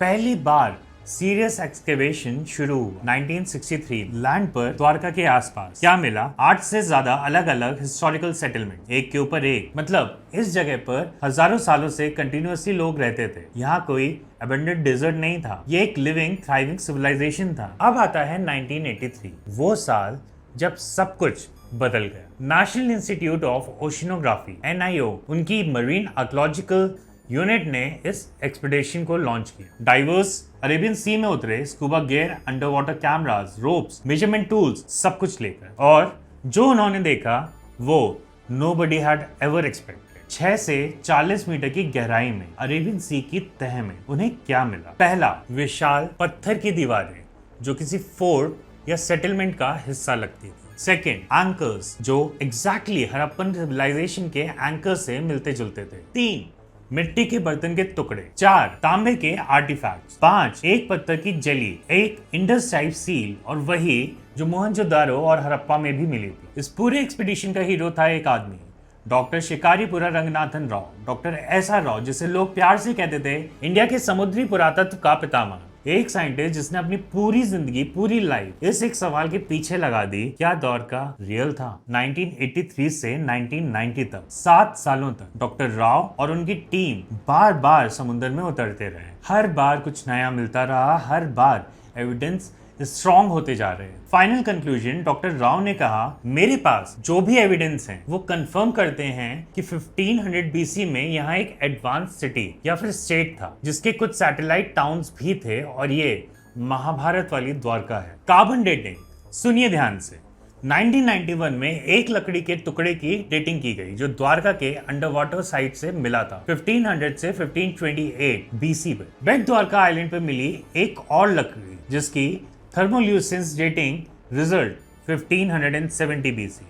पहली बार सीरियस एक्सकेवेशन शुरू हुआ 1963 लैंड पर द्वारका के आसपास। क्या मिला? 8 से ज्यादा अलग अलग हिस्टोरिकल सेटलमेंट, एक के ऊपर एक। मतलब इस जगह पर हजारों सालों से कंटिन्यूअसली लोग रहते थे। यहाँ कोई अबंडेंट डेजर्ट नहीं था, ये एक लिविंग थ्राइविंग सिविलाइजेशन था। अब आता है 1983, वो साल जब सब कुछ बदल गया। National institute of oceanography (NIO) उनकी मरीन आर्कियोलॉजिकल यूनिट ने इस एक्सपीडिशन को लॉन्च किया। डाइवर्स अरेबियन सी में उतरे, scuba gear, under water cameras, ropes, measurement tools, सब कुछ लेकर। और जो उन्होंने देखा वो नोबडी हैड एवर एक्सपेक्टेड। 6 से 40 मीटर की गहराई में अरेबियन सी की तह में उन्हें क्या मिला? पहला, विशाल पत्थर की दीवारें जो किसी फोर्ट या सेटलमेंट का हिस्सा लगती थी। सेकेंड, एंकर्स जो एग्जैक्टली हड़प्पन सिविलाइजेशन के एंकर से मिलते जुलते थे। 3, मिट्टी के बर्तन के टुकड़े। 4, तांबे के आर्टिफैक्ट्स। 5, एक पत्थर की जली, एक इंडस टाइप सील, और वही जो मोहनजोदारो और हड़प्पा में भी मिली थी। इस पूरे एक्सपीडिशन का हीरो था एक आदमी, doctor Shikaripura Ranganathan Rao, doctor SR Rao, जिसे लोग प्यार से कहते थे इंडिया के समुद्री पुरातत्व का पितामह। एक साइंटिस्ट जिसने अपनी पूरी जिंदगी, पूरी लाइफ इस एक सवाल के पीछे लगा दी, क्या द्वारका रियल था? 1983 से 1990 तक, 7 सालों तक डॉक्टर राव और उनकी टीम बार बार समुद्र में उतरते रहे। हर बार कुछ नया मिलता रहा, हर बार एविडेंस स्ट्रॉन्ग होते जा रहे हैं। फाइनल कंक्लूजन, डॉक्टर राव ने कहा, मेरे पास जो भी एविडेंस हैं वो कंफर्म करते हैं कि 1500 BC में यहाँ एक एडवांस सिटी या फिर स्टेट था जिसके कुछ सैटेलाइट टाउन्स भी थे, और ये महाभारत वाली द्वारका है। कार्बन डेटिंग, सुनिए ध्यान से। 1991 में एक लकड़ी के टुकड़े की डेटिंग की गई जो द्वारका के अंडर वाटर साइट से मिला था 1500 से 1528 BC में। बेट द्वारका आइलैंड पर मिली एक और लकड़ी जिसकी थर्मोल्यूसेंस डेटिंग रिजल्ट 1570 BC,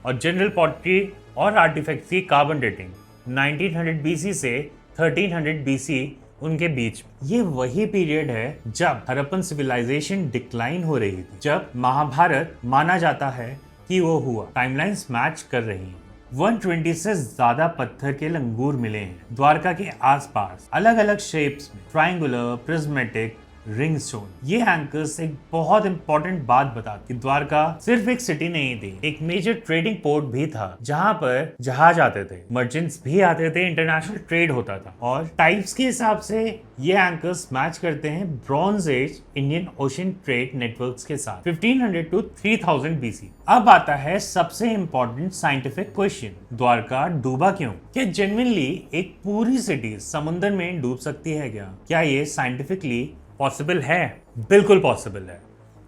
और जनरल पॉटरी और आर्टिफैक्ट्स की कार्बन डेटिंग 1900 BC से 1300 BC उनके बीच। ये वही पीरियड है जब हड़प्पन सिविलाइजेशन डिक्लाइन हो रही थी, जब महाभारत माना जाता है कि वो हुआ। टाइमलाइंस मैच कर रही हैं। 120 से ज्यादा पत्थर के लंगूर मिले हैं द्वारका के आसपास, अलग अलग शेप्स में, ट्रायंगुलर, प्रिज्मेटिक, रिंग स्टोन। ये एंकर्स एक बहुत इंपॉर्टेंट बात बताती कि द्वारका सिर्फ एक सिटी नहीं थी, एक मेजर ट्रेडिंग पोर्ट भी था जहां पर जहाज आते थे, मर्चेंट्स भी आते थे, इंटरनेशनल ट्रेड होता था। और टाइप्स के हिसाब से ये एंकर्स मैच करते हैं bronze age Indian ocean trade networks के साथ 1500 टू 3000 BC। अब आता है सबसे इंपॉर्टेंट साइंटिफिक क्वेश्चन, द्वारका डूबा क्यों? क्या जेन्युइनली एक पूरी सिटी समुद्र में डूब सकती है क्या ये साइंटिफिकली पॉसिबल है? बिल्कुल पॉसिबल है।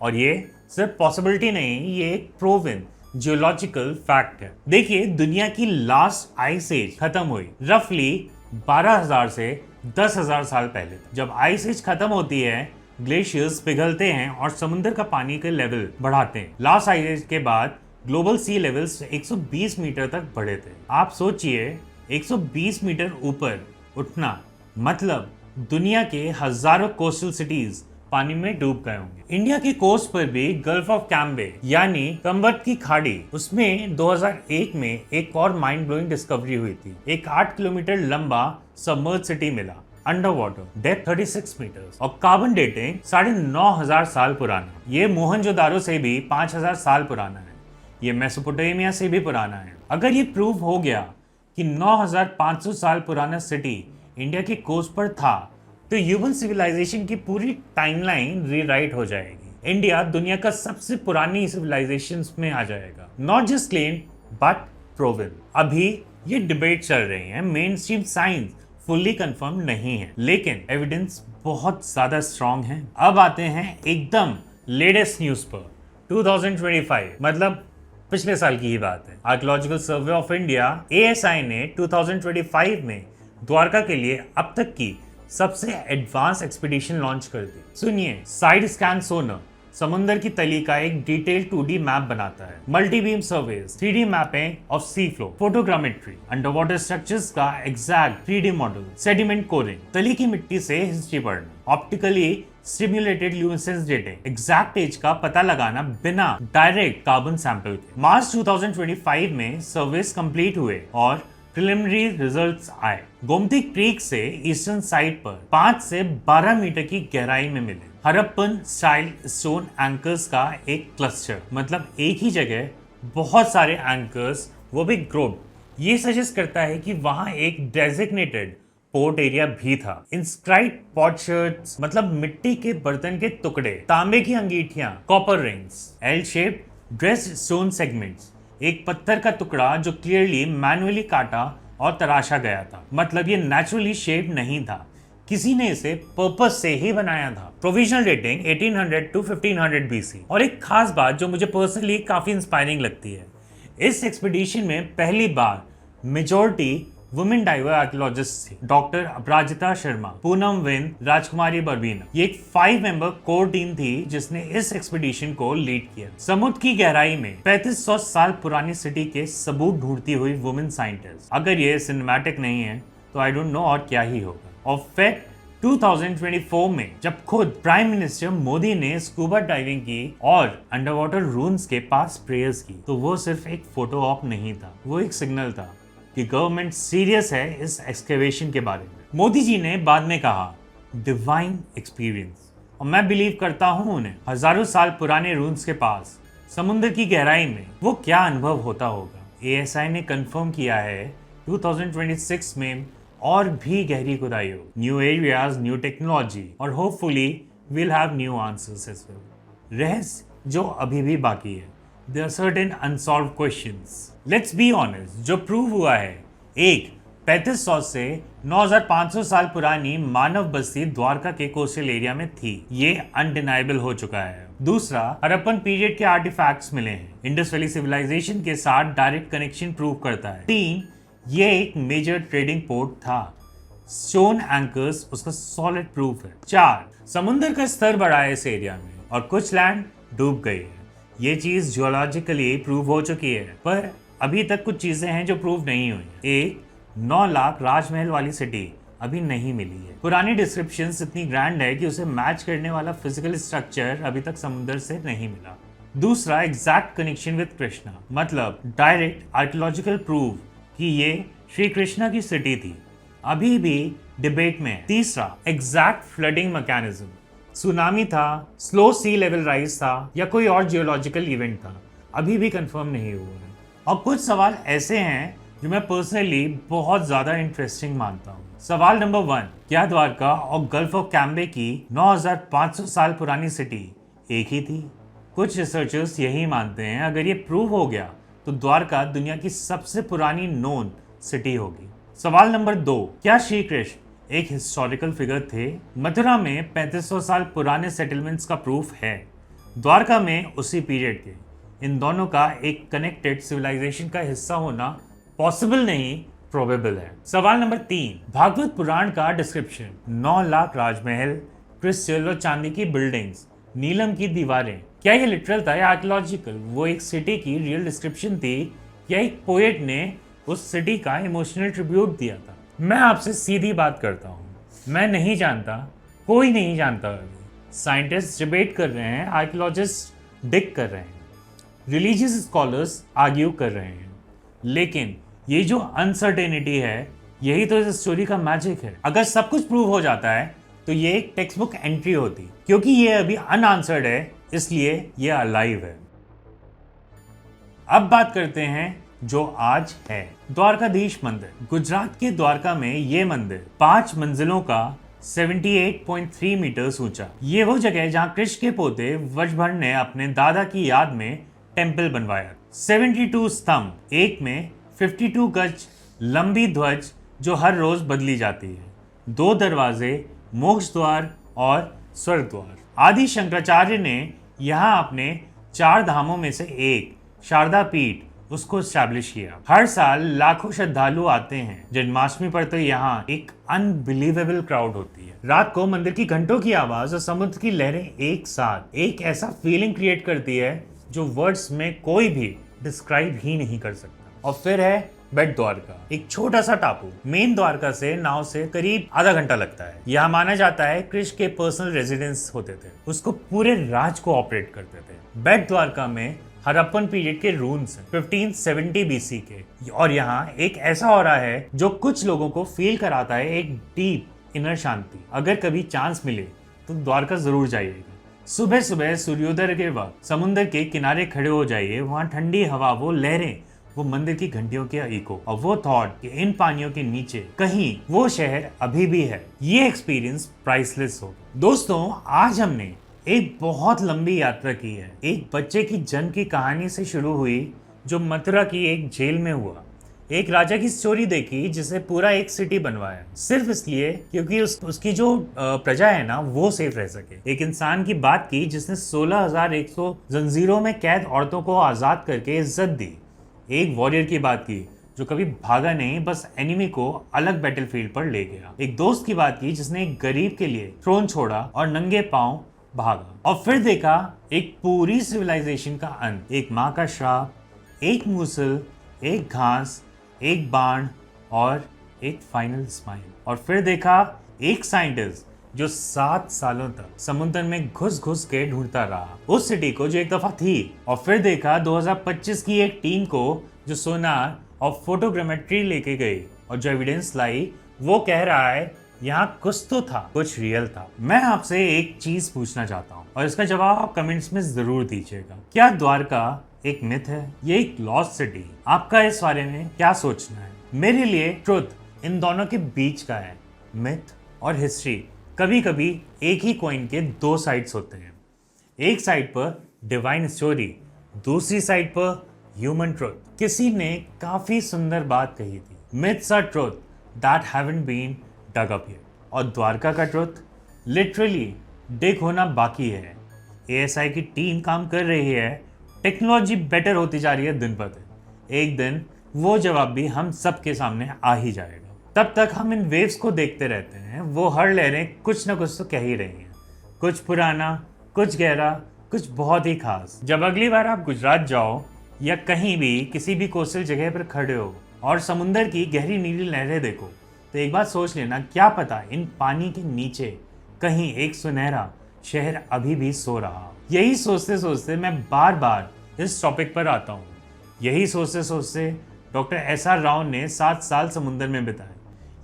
और ये सिर्फ पॉसिबिलिटी नहीं, ये एक प्रूवन जियोलॉजिकल फैक्ट है। देखिए, दुनिया की लास्ट आइस एज खत्म हुई रफली 12,000 से 10,000 साल पहले। जब आइस एज खत्म होती है, ग्लेशियर्स पिघलते हैं और समुद्र का पानी के लेवल बढ़ाते हैं। लास्ट आइस एज के बाद ग्लोबल सी लेवल्स 120 मीटर तक बढ़े थे। आप सोचिए, 120 मीटर ऊपर उठना मतलब दुनिया के हजारों कोस्टल सिटीज पानी में डूब गए होंगे। इंडिया के कोस्ट पर भी गल्फ ऑफ कैम्बे यानी कम्बट की खाड़ी, उसमें 2001 में एक और माइंड ब्लोइंग डिस्कवरी हुई थी। एक 8 किलोमीटर लंबा सबमर्ज सिटी मिला, अंडर वाटर, डेप्थ 36 मीटर और कार्बन डेटिंग 9,500 साल पुराना। ये मोहनजोदारो से भी 5,000 साल पुराना है। ये मेसोपोटामिया से भी पुराना है। अगर ये प्रूव हो गया कि 9,500 साल पुराना सिटी इंडिया के कोस्ट पर था, तो ह्यूमन सिविलाइजेशन की पूरी टाइमलाइन रीराइट हो जाएगी। इंडिया दुनिया का सबसे पुरानी सिविलाइजेशन में आ जाएगा। Not just claim but proven. अभी ये डिबेट चल रही है, main stream science fully confirm नहीं है, लेकिन एविडेंस बहुत ज्यादा स्ट्रॉन्ग है। अब आते हैं एकदम लेटेस्ट न्यूज पर। 2025 मतलब पिछले साल की ही बात है। Archaeological survey of India ASI ने 2025 में द्वारका के लिए अब तक की सबसे एडवांस एक्सपीडिशन लॉन्च कर दी। सुनिए, साइड स्कैन सोनर समुद्र की तली का एक डिटेल्ड 2D मैप बनाता है। Multi beam surveys, 3D mapping of sea floor, photogrammetry, under water structures का exact 3D model, sediment coring, तली की मिट्टी से हिस्ट्री पढ़ना, optically stimulated luminescence dating, exact age का पता लगाना बिना डायरेक्ट कार्बन सैंपल के। मार्च 2025 में सर्वेस कंप्लीट हुए और प्रिलिमिनरी रिजल्ट्स आए। गोमती क्रीक से ईस्टर्न साइड पर 5 से 12 मीटर की गहराई में मिले हड़प्पन स्टाइल स्टोन एंकर्स का एक क्लस्टर, मतलब एक ही जगह बहुत सारे एंकर्स, वो भी ग्रुप। ये सजेस्ट करता है कि वहां एक डेजिग्नेटेड पोर्ट एरिया भी था। इंस्क्राइब्ड पॉटशर्ट्स मतलब मिट्टी के बर्तन के टुकड़े, तांबे की अंगीठियां, copper rings, L shaped dressed stone segments, एक पत्थर का टुकड़ा जो क्लियरली मैनुअली काटा और तराशा गया था, मतलब ये नेचुरली शेप नहीं था, किसी ने इसे पर्पस से ही बनाया था। Provisional dating 1800 to 1500 BC। और एक खास बात जो मुझे पर्सनली काफी इंस्पायरिंग लगती है, इस एक्सपीडिशन में पहली बार मेजॉरिटी वुमेन डाइवर आर्कियोलॉजिस्ट थी। डॉक्टर अपराजिता शर्मा, पूनम विन, राजकुमारी बरबीना। ये एक 5 मेंबर कोर टीम थी जिसने इस एक्सपीडिशन को लीड किया। समुद्र की गहराई में 3500 साल पुरानी सिटी के सबूत ढूंढती हुई वुमेन साइंटिस्ट। अगर ये सिनेमैटिक नहीं है तो आई डोंट नो और क्या ही होगा। और फिर 2024 में जब खुद प्राइम मिनिस्टर मोदी ने स्कूबा डाइविंग की और अंडर वाटर रून्स के पास प्रेयर्स की, तो वो सिर्फ एक फोटो ऑप नहीं था, वो एक सिग्नल था कि गवर्नमेंट सीरियस है इस एक्सकेवेशन के बारे में। मोदी जी ने बाद में कहा डिवाइन एक्सपीरियंस, और मैं बिलीव करता हूं उन्हें। हजारों साल पुराने रून्स के पास समुद्र की गहराई में वो क्या अनुभव होता होगा। ASI ने कंफर्म किया है 2026 में और भी गहरी खुदाई हो, न्यू एरियाज, न्यू टेक्नोलॉजी, और hopefully will have new answers as well. रहस्य जो अभी भी बाकी है, there are certain unsolved questions. Let's be honest, जो प्रूव हुआ है, एक 3500 से 9500 साल पुरानी मानव बस्ती द्वारका के कोस्टल एरिया में थी, ये अनडिनाइबल हो चुका है। दूसरा, हड़प्पन पीरियड के आर्टिफैक्ट्स मिले हैं, इंडस वैली सिविलाइजेशन के साथ डायरेक्ट कनेक्शन प्रूव करता है। तीन, ये एक मेजर ट्रेडिंग पोर्ट था, स्टोन एंकर्स उसका सॉलिड प्रूफ है। चार, समुद्र का स्तर बढ़ा है इस एरिया में और कुछ लैंड डूब गई है, ये चीज जियोलॉजिकली प्रूव हो चुकी है, पर अभी तक कुछ चीजें हैं जो प्रूव नहीं हुई। एक, 9 लाख राजमहल वाली सिटी अभी नहीं मिली है। पुरानी डिस्क्रिप्शंस इतनी ग्रैंड है कि उसे मैच करने वाला फिजिकल स्ट्रक्चर अभी तक समुद्र से नहीं मिला। दूसरा, एग्जैक्ट कनेक्शन विद कृष्णा, मतलब डायरेक्ट आर्कियोलॉजिकल प्रूफ कि ये श्री कृष्णा की सिटी थी, अभी भी डिबेट में है। तीसरा, एग्जैक्ट फ्लडिंग मैकेनिज्म, सुनामी था, स्लो सी लेवल राइज था या कोई और जियोलॉजिकल इवेंट था, अभी भी कंफर्म नहीं हुआ है। और कुछ सवाल ऐसे हैं जो मैं पर्सनली बहुत ज्यादा इंटरेस्टिंग मानता हूँ। सवाल नंबर 1, क्या द्वारका और गल्फ ऑफ कैम्बे की 9500 साल पुरानी सिटी एक ही थी? कुछ रिसर्चर्स यही मानते हैं। अगर ये प्रूव हो गया तो द्वारका दुनिया की सबसे पुरानी नोन सिटी होगी। सवाल नंबर 2, क्या श्री कृष्ण एक हिस्टोरिकल फिगर थे? मथुरा में 3500 साल पुराने सेटलमेंट्स का प्रूफ है, द्वारका में उसी पीरियड के। इन दोनों का एक कनेक्टेड सिविलाइजेशन का हिस्सा होना पॉसिबल नहीं, प्रोबेबल है। सवाल नंबर 3, भागवत पुराण का डिस्क्रिप्शन, 9 लाख राजमहल, क्रिस्टल और चांदी की बिल्डिंग्स, नीलम की दीवारें, क्या ये लिटरल था या आर्कियोलॉजिकल? वो एक सिटी की रियल डिस्क्रिप्शन थी या एक पोएट ने उस सिटी का इमोशनल ट्रिब्यूट दिया था? मैं आपसे सीधी बात करता हूँ, मैं नहीं जानता, कोई नहीं जानता। अभी साइंटिस्ट डिबेट कर रहे हैं, आर्कियोलॉजिस्ट डिग कर रहे हैं, रिलीजियस स्कॉलर्स आर्ग्यू कर रहे हैं, लेकिन ये जो अनसर्टेनिटी है, यही तो इस स्टोरी का मैजिक है। अगर सब कुछ प्रूव हो जाता है तो ये एक टेक्स्ट बुक एंट्री होती, क्योंकि ये अभी अनआंसर्ड है, इसलिए ये अलाइव है। अब बात करते हैं जो आज है, द्वारकाधीश मंदिर। गुजरात के द्वारका में ये मंदिर 5 मंजिलों का 78.3 मीटर्स ऊंचा। ये वो जगह है जहां कृष्ण के पोते वज्रभर ने अपने दादा की याद में टेंपल बनवाया। 72 स्तंभ, एक में 52 गज लंबी ध्वज जो हर रोज बदली जाती है, 2 दरवाजे, मोक्ष द्वार और स्वर्ग द्वार। आदि शंकराचार्य ने यहाँ अपने 4 धामों में से एक शारदा पीठ उसको एस्टैब्लिश किया। हर साल लाखों श्रद्धालु आते हैं। जन्माष्टमी पर तो यहाँ एक अनबिलीवेबल क्राउड होती है। रात को मंदिर की घंटों की आवाज और समुद्र की लहरें एक साथ एक ऐसा फीलिंग क्रिएट करती है जो वर्ड्स में कोई भी डिस्क्राइब ही नहीं कर सकता। और फिर है बेट द्वारका, एक छोटा सा टापू। मेन द्वारका से नाव से करीब आधा घंटा लगता है। यह माना जाता है कृष्ण के पर्सनल रेजिडेंस होते थे, उसको पूरे राज को ऑपरेट करते थे। बेट द्वारका में हड़प्पन पीरियड के रून्स 1570 बीसी के, और यहाँ एक ऐसा ऑरा है जो कुछ लोगों को फील कराता है एक डीप इनर शांति। अगर कभी चांस मिले तो द्वारका जरूर जाइएगा। सुबह सुबह सूर्योदय के वक्त समुद्र के किनारे खड़े हो जाइए, वहाँ ठंडी हवा, वो लहरें, वो मंदिर की घंटियों के इको, और वो थॉट कि इन पानियों के नीचे कहीं वो शहर अभी भी है। ये एक्सपीरियंस प्राइसलेस हो। दोस्तों, आज हमने एक बहुत लंबी यात्रा की है। एक बच्चे की जन्म की कहानी से शुरू हुई जो मथुरा की एक जेल में हुआ, एक राजा की स्टोरी देखी जिसे पूरा एक सिटी बनवाया सिर्फ इसलिए क्योंकि उसकी जो प्रजा है ना वो सेफ रह सके। एक इंसान की बात की जिसने 16,100 जंजीरों में कैद औरतों को आजाद करके इज्जत दी। एक वॉरियर की बात की जो कभी भागा नहीं, बस एनिमी को अलग बैटलफील्ड पर ले गया। एक दोस्त की बात की जिसने एक गरीब के लिए थ्रोन छोड़ा और नंगे पांव भागा। और फिर देखा एक पूरी सिविलाइजेशन का अंत, एक माँ का श्राप, एक मूसल, एक घास, एक बाण और एक फाइनल स्माइल। और फिर देखा एक साइंटिस्ट जो 7 सालों तक समुद्र में घुस घुस के ढूंढता रहा उस सिटी को जो एक दफा थी। और फिर देखा 2025 की एक टीम को जो सोनार और फोटोग्रामेट्री लेके गई और जो एविडेंस लाई, वो कह रहा है यहाँ कुछ तो था, कुछ रियल था। मैं आपसे एक चीज पूछना चाहता हूँ और इसका जवाब आप कमेंट्स में जरूर दीजिएगा। क्या द्वारका एक मिथ है, ये एक लॉस्ट सिटी? आपका इस बारे में क्या सोचना है? मेरे लिए ट्रुथ इन दोनों के बीच का है। मिथ और हिस्ट्री कभी कभी एक ही कॉइन के 2 साइड्स होते हैं। एक साइड पर डिवाइन स्टोरी, दूसरी साइड पर ह्यूमन ट्रुथ। किसी ने काफी सुंदर बात कही थी, myths are truth that haven't been dug up yet. और द्वारका का ट्रुथ लिटरली डिग होना बाकी है। एएसआई की टीम काम कर रही है, टेक्नोलॉजी बेटर होती जा रही है दिन पर दिन। एक दिन वो जवाब भी हम सबके सामने आ ही जाएगा। तब तक हम इन वेव्स को देखते रहते हैं, वो हर लहरें कुछ ना कुछ तो कह ही रही हैं, कुछ पुराना, कुछ गहरा, कुछ बहुत ही खास। जब अगली बार आप गुजरात जाओ या कहीं भी किसी भी कोस्टल जगह पर खड़े हो और समुंदर की गहरी नीली लहरें देखो, तो तो एक बात सोच लेना, क्या पता इन पानी के नीचे कहीं एक सुनहरा शहर अभी भी सो रहा हो। यही सोचते सोचते मैं बार बार इस टॉपिक पर आता हूँ। यही सोचते सोचते डॉक्टर SR राव ने 7 साल समुद्र में बिताए।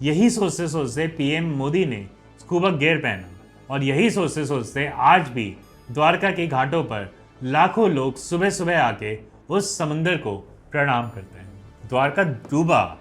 यही सोचते सोचते PM मोदी ने स्कूबा गियर पहना। और यही सोचते सोचते आज भी द्वारका के घाटों पर लाखों लोग सुबह सुबह आके उस समुद्र को प्रणाम करते हैं। द्वारका डूबा,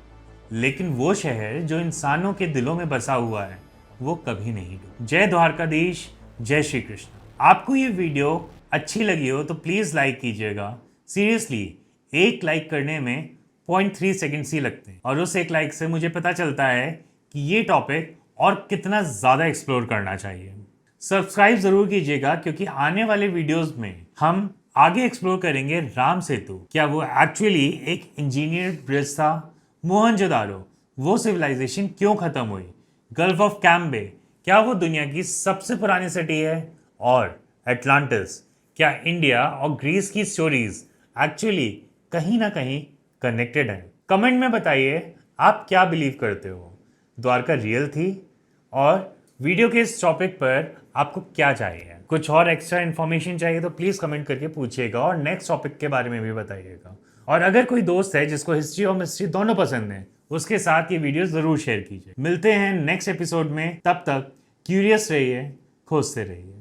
लेकिन वो शहर जो इंसानों के दिलों में बसा हुआ है वो कभी नहीं डूबा। जय द्वारकाधीश, जय श्री कृष्ण। आपको ये वीडियो अच्छी लगी हो तो प्लीज लाइक कीजिएगा। सीरियसली, एक लाइक करने में 0.3 सेकंड्स ही लगते हैं और उस एक लाइक से मुझे पता चलता है कि ये टॉपिक और कितना ज्यादा एक्सप्लोर करना चाहिए। सब्सक्राइब जरूर कीजिएगा, क्योंकि आने वाले वीडियोस में हम आगे एक्सप्लोर करेंगे राम सेतु। क्या वो एक्चुअली एक इंजीनियर ब्रिज था? मोहनजोदारो, वो सिविलाइजेशन क्यों खत्म हुई? गल्फ ऑफ कैम्बे, क्या वो दुनिया की सबसे पुरानी सिटी है? और एटलांटिस, क्या इंडिया और ग्रीस की स्टोरीज एक्चुअली कहीं ना कहीं कनेक्टेड है? कमेंट में बताइए आप क्या बिलीव करते हो, द्वारका रियल थी? और वीडियो के इस टॉपिक पर आपको क्या चाहिए? कुछ और एक्स्ट्रा इन्फॉर्मेशन चाहिए तो प्लीज कमेंट करके पूछिएगा और नेक्स्ट टॉपिक के बारे में भी बताइएगा। और अगर कोई दोस्त है जिसको हिस्ट्री और मिस्ट्री दोनों पसंद है, उसके साथ ये वीडियो जरूर शेयर कीजिए। मिलते हैं नेक्स्ट एपिसोड में, तब तक क्यूरियस रहिए, खोजते रहिए।